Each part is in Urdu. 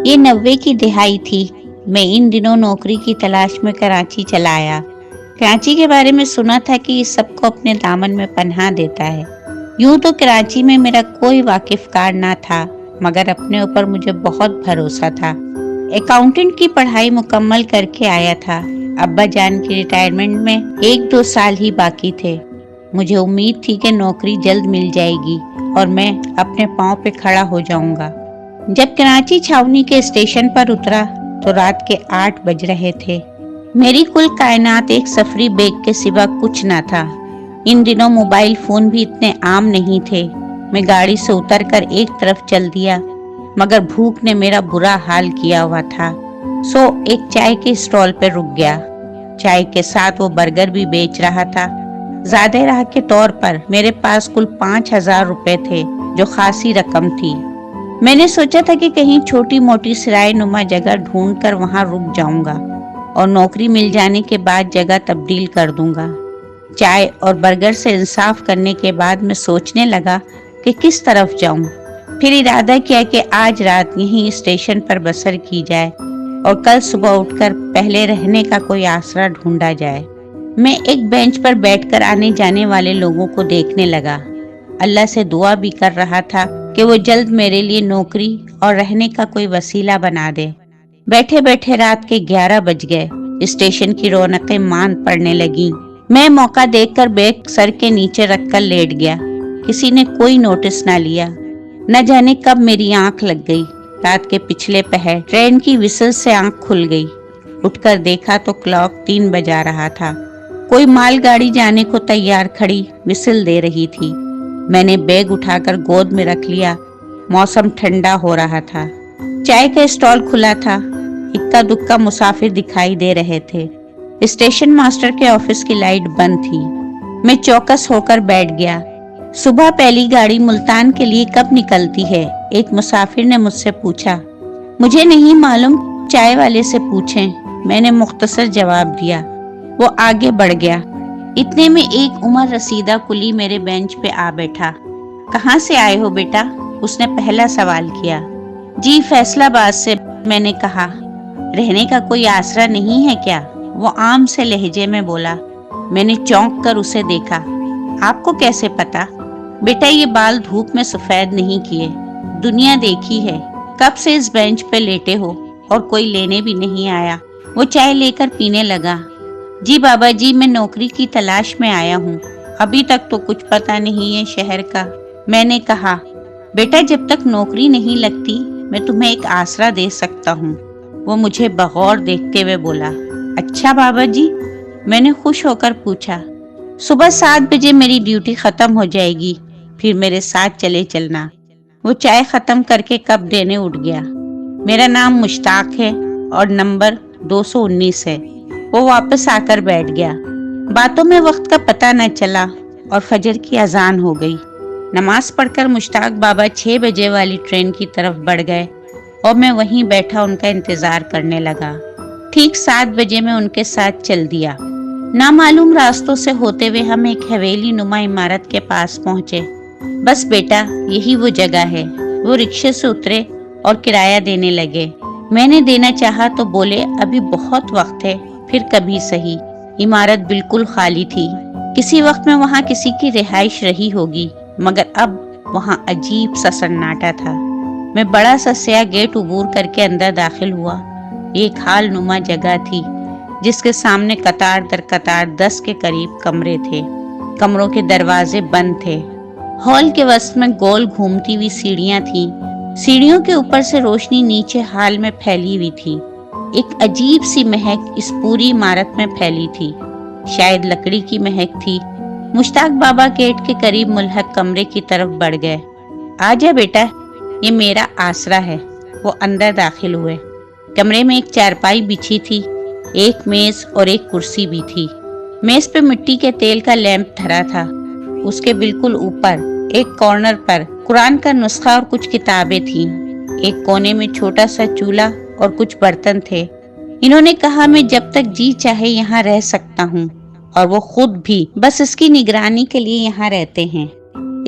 یہ 90 کی دہائی تھی۔ میں ان دنوں نوکری کی تلاش میں کراچی چلا آیا۔ کراچی کے بارے میں سنا تھا کہ یہ سب کو اپنے دامن میں پناہ دیتا ہے۔ یوں تو کراچی میں میرا کوئی واقف کار نہ تھا، مگر اپنے اوپر مجھے بہت بھروسہ تھا۔ اکاؤنٹنٹ کی پڑھائی مکمل کر کے آیا تھا۔ ابا جان کی ریٹائرمنٹ میں 1-2 سال ہی باقی تھے۔ مجھے امید تھی کہ نوکری جلد مل جائے گی اور میں اپنے پاؤں پہ کھڑا ہو جاؤں گا۔ جب کراچی چھاؤنی کے اسٹیشن پر اترا تو رات کے 8 بج رہے تھے۔ میری کل کائنات ایک سفری بیگ کے سوا کچھ نہ تھا۔ ان دنوں موبائل فون بھی اتنے عام نہیں تھے۔ میں گاڑی سے اتر کر ایک طرف چل دیا، مگر بھوک نے میرا برا حال کیا ہوا تھا، سو ایک چائے کے اسٹال پہ رک گیا۔ چائے کے ساتھ وہ برگر بھی بیچ رہا تھا۔ زیادہ راہ کے طور پر میرے پاس کل 5,000 روپے تھے، جو خاصی رقم تھی۔ میں نے سوچا تھا کہ کہیں چھوٹی موٹی سرائے نما جگہ ڈھونڈ کر وہاں رک جاؤں گا اور نوکری مل جانے کے بعد جگہ تبدیل کر دوں گا۔ چائے اور برگر سے انصاف کرنے کے بعد میں سوچنے لگا کہ کس طرف جاؤں۔ پھر ارادہ کیا کہ آج رات یہیں اسٹیشن پر بسر کی جائے اور کل صبح اٹھ کر پہلے رہنے کا کوئی آسرا ڈھونڈا جائے۔ میں ایک بینچ پر بیٹھ کر آنے جانے والے لوگوں کو دیکھنے لگا۔ اللہ سے دعا بھی کر رہا تھا کہ وہ جلد میرے لیے نوکری اور رہنے کا کوئی وسیلہ بنا دے۔ بیٹھے بیٹھے رات کے 11 بج گئے۔ اسٹیشن کی رونقیں ماند پڑنے لگیں۔ میں موقع دیکھ کر بیگ سر کے نیچے رکھ کر لیٹ گیا۔ کسی نے کوئی نوٹس نہ لیا۔ نہ جانے کب میری آنکھ لگ گئی۔ رات کے پچھلے پہر ٹرین کی وسل سے آنکھ کھل گئی۔ اٹھ کر دیکھا تو کلاک 3 بجا رہا تھا۔ کوئی مال گاڑی جانے کو تیار کھڑی وسل دے رہی تھی۔ میں نے بیگ اٹھا کر گود میں رکھ لیا۔ موسم ٹھنڈا ہو رہا تھا۔ چائے کا اسٹال کھلا تھا۔ اکا دکا مسافر دکھائی دے رہے تھے۔ اسٹیشن ماسٹر کے آفس کی لائٹ بند تھی۔ میں چوکس ہو کر بیٹھ گیا۔ صبح پہلی گاڑی ملتان کے لیے کب نکلتی ہے؟ ایک مسافر نے مجھ سے پوچھا۔ مجھے نہیں معلوم، چائے والے سے پوچھیں، میں نے مختصر جواب دیا۔ وہ آگے بڑھ گیا۔ اتنے میں ایک عمر رسیدہ کلی میرے بینچ پہ آ بیٹھا۔ کہاں سے آئے ہو بیٹا؟ اس نے پہلا سوال کیا۔ جی فیصل آباد سے، میں نے کہا۔ رہنے کا کوئی آسرا نہیں ہے کیا؟ وہ عام سے لہجے میں بولا۔ میں نے چونک کر اسے دیکھا۔ آپ کو کیسے پتا؟ بیٹا یہ بال دھوپ میں سفید نہیں کیے، دنیا دیکھی ہے۔ کب سے اس بینچ پہ لیٹے ہو اور کوئی لینے بھی نہیں آیا؟ وہ چائے لے کر پینے لگا۔ جی بابا جی، میں نوکری کی تلاش میں آیا ہوں، ابھی تک تو کچھ پتہ نہیں ہے شہر کا۔ میں نے کہا، بیٹا جب تک نوکری نہیں لگتی میں تمہیں ایک آسرا دے سکتا ہوں۔ وہ مجھے بغور دیکھتے ہوئے بولا۔ اچھا بابا جی؟ میں نے خوش ہو کر پوچھا۔ صبح 7 بجے میری ڈیوٹی ختم ہو جائے گی، پھر میرے ساتھ چلے چلنا۔ وہ چائے ختم کر کے کپ دینے اٹھ گیا۔ میرا نام مشتاق ہے اور نمبر 219 ہے۔ وہ واپس آ کر بیٹھ گیا۔ باتوں میں وقت کا پتہ نہ چلا اور فجر کی اذان ہو گئی۔ نماز پڑھ کر مشتاق بابا 6 بجے والی ٹرین کی طرف بڑھ گئے اور میں وہیں بیٹھا ان کا انتظار کرنے لگا۔ ٹھیک 7 بجے میں ان کے ساتھ چل دیا۔ نامعلوم راستوں سے ہوتے ہوئے ہم ایک حویلی نما عمارت کے پاس پہنچے۔ بس بیٹا یہی وہ جگہ ہے۔ وہ رکشے سے اترے اور کرایہ دینے لگے۔ میں نے دینا چاہا تو بولے، ابھی بہت وقت ہے، پھر کبھی سہی۔ عمارت بالکل خالی تھی۔ کسی وقت میں وہاں کسی کی رہائش رہی ہوگی، مگر اب وہاں عجیب سا سناٹا تھا۔ میں بڑا سا سیاہ گیٹ عبور کر کے اندر داخل ہوا۔ ایک ہال نما جگہ تھی جس کے سامنے قطار در قطار 10 کے قریب کمرے تھے۔ کمروں کے دروازے بند تھے۔ ہال کے وسط میں گول گھومتی ہوئی سیڑھیاں تھیں۔ سیڑھیوں کے اوپر سے روشنی نیچے ہال میں پھیلی ہوئی تھی۔ ایک عجیب سی مہک اس پوری عمارت میں پھیلی تھی، شاید لکڑی کی مہک تھی۔ مشتاق بابا گیٹ کے قریب ملحق کمرے کی طرف بڑھ گئے۔ آجا بیٹا، یہ میرا آسرا ہے۔ وہ اندر داخل ہوئے۔ کمرے میں ایک چارپائی بچھی تھی، ایک میز اور ایک کرسی بھی تھی۔ میز پہ مٹی کے تیل کا لیمپ دھرا تھا۔ اس کے بالکل اوپر ایک کارنر پر قرآن کا نسخہ اور کچھ کتابیں تھیں۔ ایک کونے میں چھوٹا سا چولہا اور کچھ برتن تھے۔ انہوں نے کہا میں جب تک جی چاہے یہاں رہ سکتا ہوں، اور وہ خود بھی بس اس کی نگرانی کے لیے یہاں رہتے ہیں،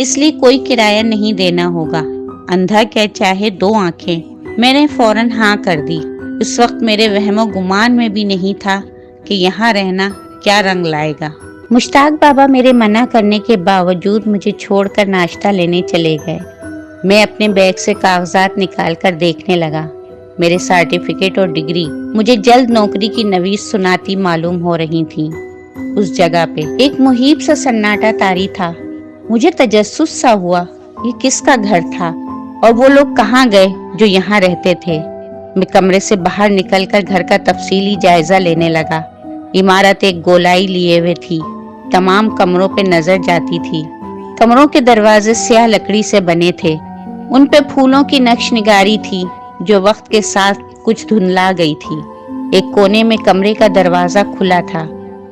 اس لیے کوئی کرایہ نہیں دینا ہوگا۔ اندھا کیا چاہے 2 آنکھیں، میں نے فوراً ہاں کر دی۔ اس وقت میرے وہم و گمان میں بھی نہیں تھا کہ یہاں رہنا کیا رنگ لائے گا۔ مشتاق بابا میرے منع کرنے کے باوجود مجھے چھوڑ کر ناشتہ لینے چلے گئے۔ میں اپنے بیگ سے کاغذات نکال کر دیکھنے لگا۔ میرے سرٹیفکیٹ اور ڈگری مجھے جلد نوکری کی نویس سناتی معلوم ہو رہی تھیں۔ اس جگہ پہ ایک محیب سا سناٹا طاری تھا۔ مجھے تجسس سا ہوا، یہ کس کا گھر تھا اور وہ لوگ کہاں گئے جو یہاں رہتے تھے۔ میں کمرے سے باہر نکل کر گھر کا تفصیلی جائزہ لینے لگا۔ عمارت ایک گولائی لیے ہوئے تھی، تمام کمروں پہ نظر جاتی تھی۔ کمروں کے دروازے سیاہ لکڑی سے بنے تھے، ان پہ پھولوں کی نقش نگاری تھی جو وقت کے ساتھ کچھ دھندلا گئی تھی۔ ایک کونے میں کمرے کا دروازہ کھلا تھا،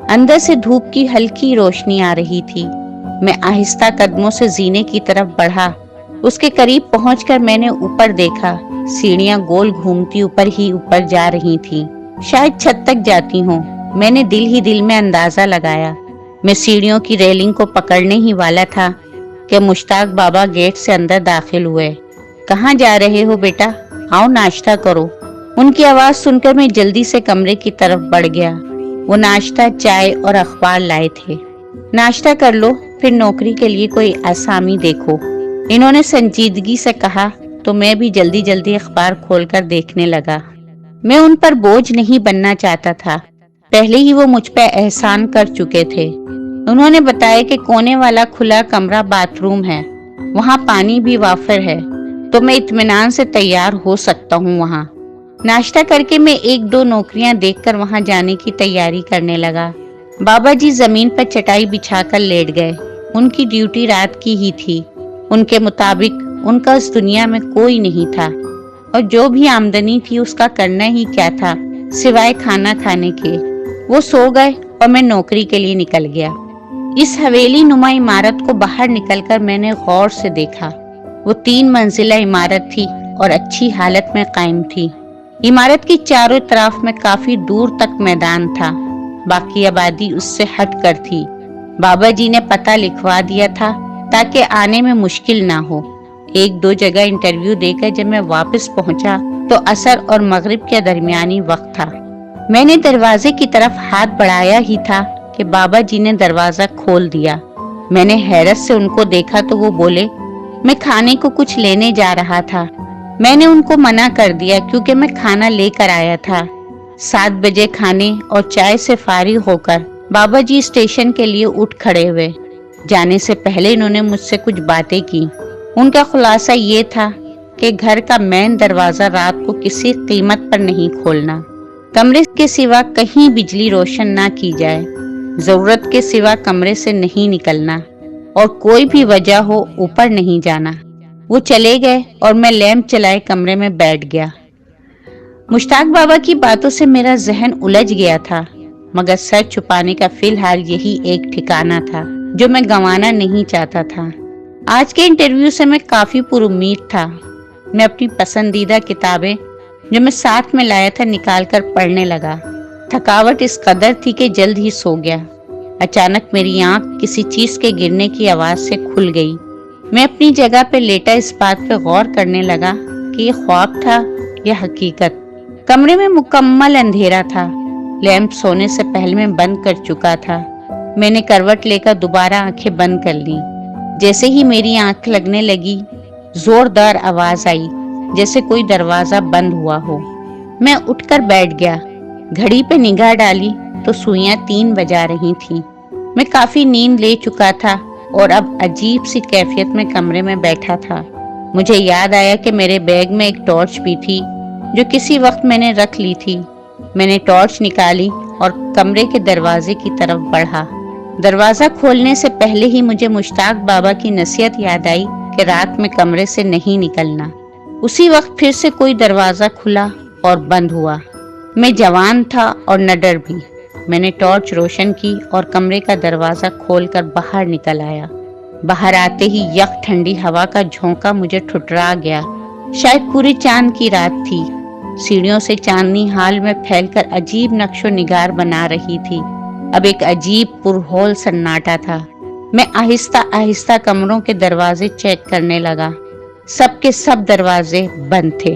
اندر سے دھوپ کی ہلکی روشنی آ رہی تھی۔ میں آہستہ قدموں سے زینے کی طرف بڑھا۔ اس کے قریب پہنچ کر میں نے اوپر دیکھا، سیڑھیاں گول گھومتی اوپر ہی اوپر جا رہی تھیں، شاید چھت تک جاتی ہوں۔ میں نے دل ہی دل میں اندازہ لگایا۔ میں سیڑھیوں کی ریلنگ کو پکڑنے ہی والا تھا کہ مشتاق بابا گیٹ سے اندر داخل ہوئے۔ کہاں جا رہے ہو بیٹا؟ آؤ ناشتہ کرو۔ ان کی آواز سن کر میں جلدی سے کمرے کی طرف بڑھ گیا۔ وہ ناشتہ، چائے اور اخبار لائے تھے۔ ناشتہ کر لو، پھر نوکری کے لیے کوئی آسامی دیکھو، انہوں نے سنجیدگی سے کہا تو میں بھی جلدی جلدی اخبار کھول کر دیکھنے لگا۔ میں ان پر بوجھ نہیں بننا چاہتا تھا، پہلے ہی وہ مجھ پہ احسان کر چکے تھے۔ انہوں نے بتایا کہ کونے والا کھلا کمرہ باتھ روم ہے، وہاں پانی بھی وافر ہے، تو میں اطمینان سے تیار ہو سکتا ہوں وہاں۔ ناشتہ کر کے میں ایک دو نوکریاں دیکھ کر وہاں جانے کی تیاری کرنے لگا۔ بابا جی زمین پر چٹائی بچھا کر لیٹ گئے۔ ان کی ڈیوٹی رات کی ہی تھی۔ ان کے مطابق ان کا اس دنیا میں کوئی نہیں تھا، اور جو بھی آمدنی تھی اس کا کرنا ہی کیا تھا سوائے کھانا کھانے کے۔ وہ سو گئے اور میں نوکری کے لیے نکل گیا۔ اس حویلی نما عمارت کو باہر نکل کر میں نے غور سے دیکھا۔ وہ 3 منزلہ عمارت تھی اور اچھی حالت میں قائم تھی۔ عمارت کی چاروں طرف میں کافی دور تک میدان تھا، باقی آبادی اس سے ہٹ کر تھی۔ بابا جی نے پتہ لکھوا دیا تھا تاکہ آنے میں مشکل نہ ہو۔ 1-2 جگہ انٹرویو دے کر جب میں واپس پہنچا تو عصر اور مغرب کے درمیانی وقت تھا۔ میں نے دروازے کی طرف ہاتھ بڑھایا ہی تھا کہ بابا جی نے دروازہ کھول دیا۔ میں نے حیرت سے ان کو دیکھا تو وہ بولے، میں کھانے کو کچھ لینے جا رہا تھا۔ میں نے ان کو منع کر دیا کیونکہ میں کھانا لے کر آیا تھا۔ 7 بجے کھانے اور چائے سے فارغ ہو کر بابا جی اسٹیشن کے لیے اٹھ کھڑے ہوئے۔ جانے سے پہلے انہوں نے مجھ سے کچھ باتیں کی۔ ان کا خلاصہ یہ تھا کہ گھر کا مین دروازہ رات کو کسی قیمت پر نہیں کھولنا، کمرے کے سوا کہیں بجلی روشن نہ کی جائے، ضرورت کے سوا کمرے سے نہیں نکلنا، اور کوئی بھی وجہ ہو اوپر نہیں جانا۔ وہ چلے گئے اور میں لیمپ چلائے کمرے میں بیٹھ گیا۔ مشتاق بابا کی باتوں سے میرا ذہن الجھ گیا تھا، مگر سر چھپانے کا فی الحال یہی ایک ٹھکانہ تھا جو میں گنوانا نہیں چاہتا تھا۔ آج کے انٹرویو سے میں کافی پر امید تھا۔ میں اپنی پسندیدہ کتابیں جو میں ساتھ میں لایا تھا نکال کر پڑھنے لگا۔ تھکاوٹ اس قدر تھی کہ جلد ہی سو گیا۔ اچانک میری آنکھ کسی چیز کے گرنے کی آواز سے کھل گئی۔ میں اپنی جگہ پہ لیٹا اس بات پہ غور کرنے لگا کہ یہ خواب تھا یا حقیقت۔ کمرے میں مکمل اندھیرا تھا، لیمپ سونے سے پہلے میں بند کر چکا تھا۔ میں نے کروٹ لے کر دوبارہ آنکھیں بند کر لیں۔ جیسے ہی میری آنکھ لگنے لگی، زوردار آواز آئی جیسے کوئی دروازہ بند ہوا ہو۔ میں اٹھ کر بیٹھ گیا، گھڑی پہ نگاہ ڈالی تو سوئیاں 3 بجا رہی تھیں۔ میں کافی نیند لے چکا تھا اور اب عجیب سی کیفیت میں کمرے میں بیٹھا تھا۔ مجھے یاد آیا کہ میرے بیگ میں ایک ٹارچ بھی تھی جو کسی وقت میں نے رکھ لی تھی۔ میں نے ٹارچ نکالی اور کمرے کے دروازے کی طرف بڑھا۔ دروازہ کھولنے سے پہلے ہی مجھے مشتاق بابا کی نصیحت یاد آئی کہ رات میں کمرے سے نہیں نکلنا۔ اسی وقت پھر سے کوئی دروازہ کھلا اور بند ہوا۔ میں جوان تھا اور نڈر بھی۔ میں نے ٹارچ روشن کی اور کمرے کا دروازہ کھول کر باہر نکل آیا۔ باہر آتے ہی یک ٹھنڈی ہوا کا جھونکا مجھے ٹھٹرا گیا۔ شاید پوری چاند کی رات تھی۔ سیڑھیوں سے چاندنی حال میں پھیل کر عجیب نقش و نگار بنا رہی تھی۔ اب ایک عجیب پرہول سناٹا تھا۔ میں آہستہ آہستہ کمروں کے دروازے چیک کرنے لگا۔ سب کے سب دروازے بند تھے۔